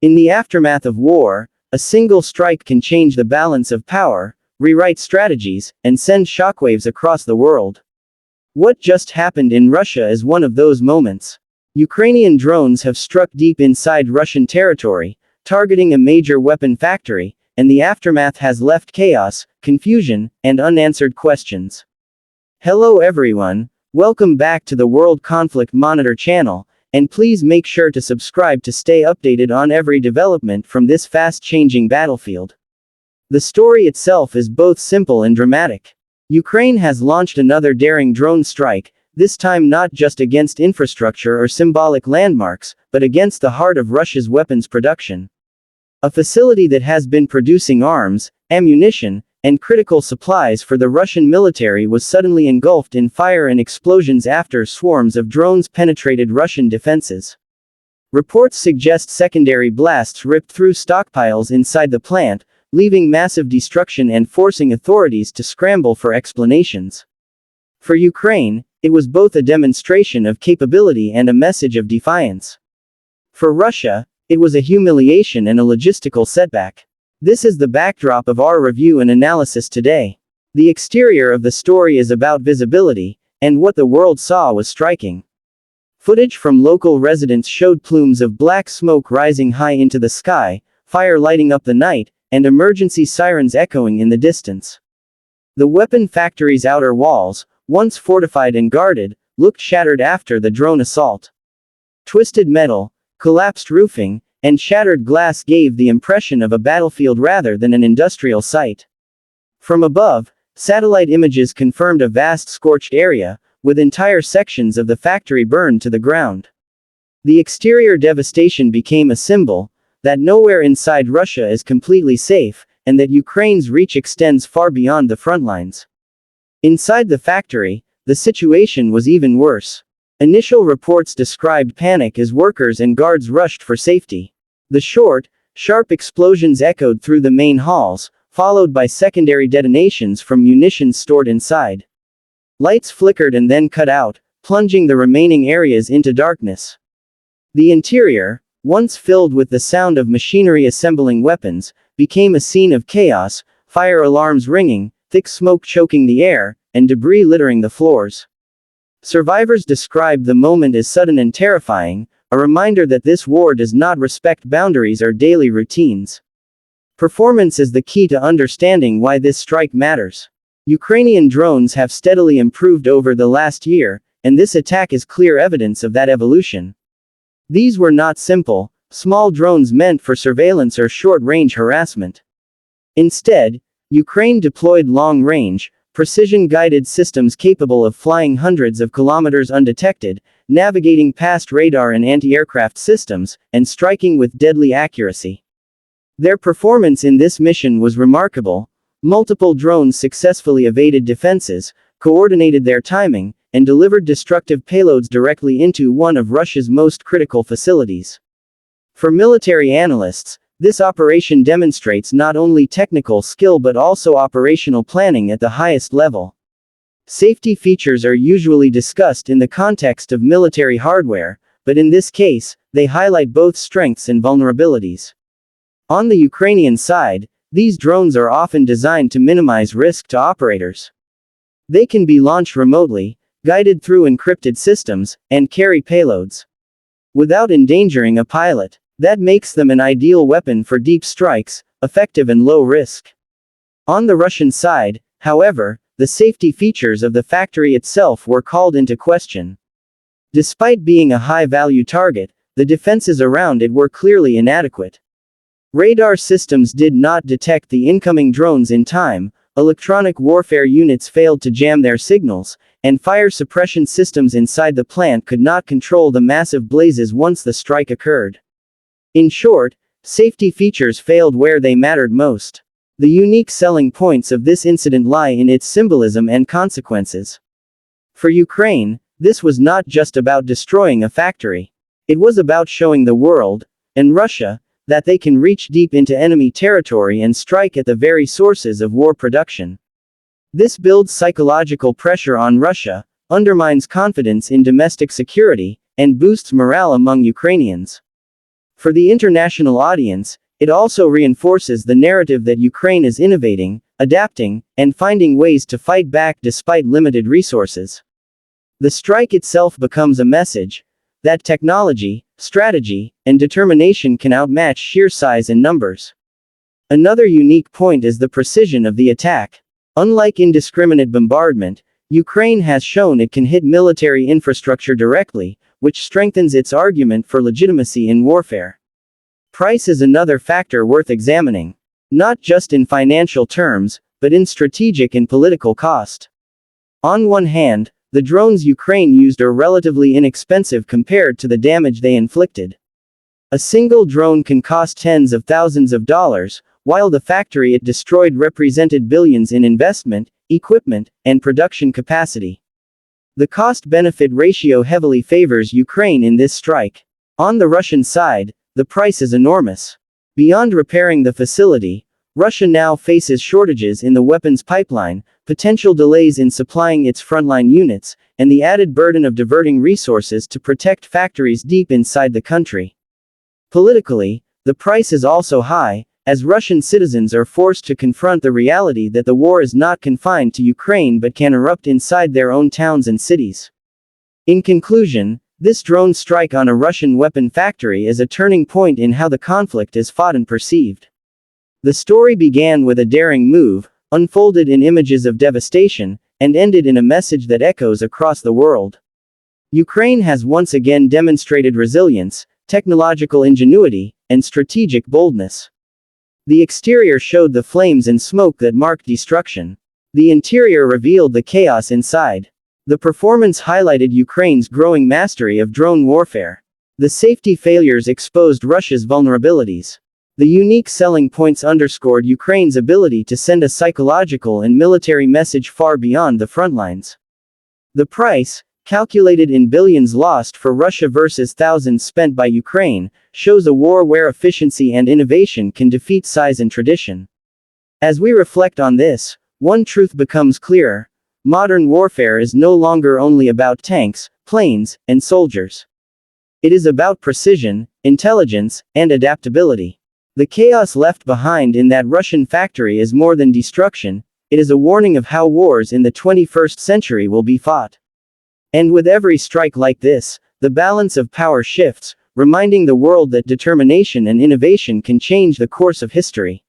In the aftermath of war, a single strike can change the balance of power, rewrite strategies, and send shockwaves across the world. What just happened in Russia is one of those moments. Ukrainian drones have struck deep inside Russian territory, targeting a major weapon factory, and the aftermath has left chaos, confusion, and unanswered questions. Hello everyone, welcome back to the World Conflict Monitor channel, and please make sure to subscribe to stay updated on every development from this fast-changing battlefield. The story itself is both simple and dramatic. Ukraine has launched another daring drone strike, this time not just against infrastructure or symbolic landmarks, but against the heart of Russia's weapons production. A facility that has been producing arms, ammunition, and critical supplies for the Russian military was suddenly engulfed in fire and explosions after swarms of drones penetrated Russian defenses. Reports suggest secondary blasts ripped through stockpiles inside the plant, leaving massive destruction and forcing authorities to scramble for explanations. For Ukraine, it was both a demonstration of capability and a message of defiance. For Russia, it was a humiliation and a logistical setback. This is the backdrop of our review and analysis today. The exterior of the story is about visibility, and what the world saw was striking. Footage from local residents showed plumes of black smoke rising high into the sky, fire lighting up the night, and emergency sirens echoing in the distance. The weapon factory's outer walls, once fortified and guarded, looked shattered after the drone assault. Twisted metal, collapsed roofing, and shattered glass gave the impression of a battlefield rather than an industrial site. From above, satellite images confirmed a vast scorched area, with entire sections of the factory burned to the ground. The exterior devastation became a symbol that nowhere inside Russia is completely safe, and that Ukraine's reach extends far beyond the front lines. Inside the factory, the situation was even worse. Initial reports described panic as workers and guards rushed for safety. The short, sharp explosions echoed through the main halls, followed by secondary detonations from munitions stored inside. Lights flickered and then cut out, plunging the remaining areas into darkness. The interior, once filled with the sound of machinery assembling weapons, became a scene of chaos, fire alarms ringing, thick smoke choking the air, and debris littering the floors. Survivors described the moment as sudden and terrifying, a reminder that this war does not respect boundaries or daily routines. Performance is the key to understanding why this strike matters. Ukrainian drones have steadily improved over the last year, and this attack is clear evidence of that evolution. These were not simple, small drones meant for surveillance or short-range harassment. Instead, Ukraine deployed long-range, precision-guided systems capable of flying hundreds of kilometers undetected, navigating past radar and anti-aircraft systems, and striking with deadly accuracy. Their performance in this mission was remarkable. Multiple drones successfully evaded defenses, coordinated their timing, and delivered destructive payloads directly into one of Russia's most critical facilities. For military analysts, this operation demonstrates not only technical skill but also operational planning at the highest level. Safety features are usually discussed in the context of military hardware, but in this case, they highlight both strengths and vulnerabilities. On the Ukrainian side, these drones are often designed to minimize risk to operators. They can be launched remotely, guided through encrypted systems, and carry payloads without endangering a pilot. That makes them an ideal weapon for deep strikes, effective and low risk. On the Russian side, however, the safety features of the factory itself were called into question. Despite being a high-value target, the defenses around it were clearly inadequate. Radar systems did not detect the incoming drones in time, electronic warfare units failed to jam their signals, and fire suppression systems inside the plant could not control the massive blazes once the strike occurred. In short, safety features failed where they mattered most. The unique selling points of this incident lie in its symbolism and consequences. For Ukraine, this was not just about destroying a factory. It was about showing the world, and Russia, that they can reach deep into enemy territory and strike at the very sources of war production. This builds psychological pressure on Russia, undermines confidence in domestic security, and boosts morale among Ukrainians. For the international audience, it also reinforces the narrative that Ukraine is innovating, adapting, and finding ways to fight back despite limited resources. The strike itself becomes a message that technology, strategy, and determination can outmatch sheer size and numbers. Another unique point is the precision of the attack. Unlike indiscriminate bombardment, Ukraine has shown it can hit military infrastructure directly, which strengthens its argument for legitimacy in warfare. Price is another factor worth examining, not just in financial terms, but in strategic and political cost. On one hand, the drones Ukraine used are relatively inexpensive compared to the damage they inflicted. A single drone can cost tens of thousands of dollars, while the factory it destroyed represented billions in investment, equipment, and production capacity. The cost-benefit ratio heavily favors Ukraine in this strike. On the Russian side, the price is enormous. Beyond repairing the facility, Russia now faces shortages in the weapons pipeline, potential delays in supplying its frontline units, and the added burden of diverting resources to protect factories deep inside the country. Politically, the price is also high, as Russian citizens are forced to confront the reality that the war is not confined to Ukraine but can erupt inside their own towns and cities. In conclusion, this drone strike on a Russian weapon factory is a turning point in how the conflict is fought and perceived. The story began with a daring move, unfolded in images of devastation, and ended in a message that echoes across the world. Ukraine has once again demonstrated resilience, technological ingenuity, and strategic boldness. The exterior showed the flames and smoke that marked destruction. The interior revealed the chaos inside. The performance highlighted Ukraine's growing mastery of drone warfare. The safety failures exposed Russia's vulnerabilities. The unique selling points underscored Ukraine's ability to send a psychological and military message far beyond the front lines. The price, calculated in billions lost for Russia versus thousands spent by Ukraine, shows a war where efficiency and innovation can defeat size and tradition. As we reflect on this, one truth becomes clearer. Modern warfare is no longer only about tanks, planes, and soldiers. It is about precision, intelligence, and adaptability. The chaos left behind in that Russian factory is more than destruction, it is a warning of how wars in the 21st century will be fought. And with every strike like this, the balance of power shifts, reminding the world that determination and innovation can change the course of history.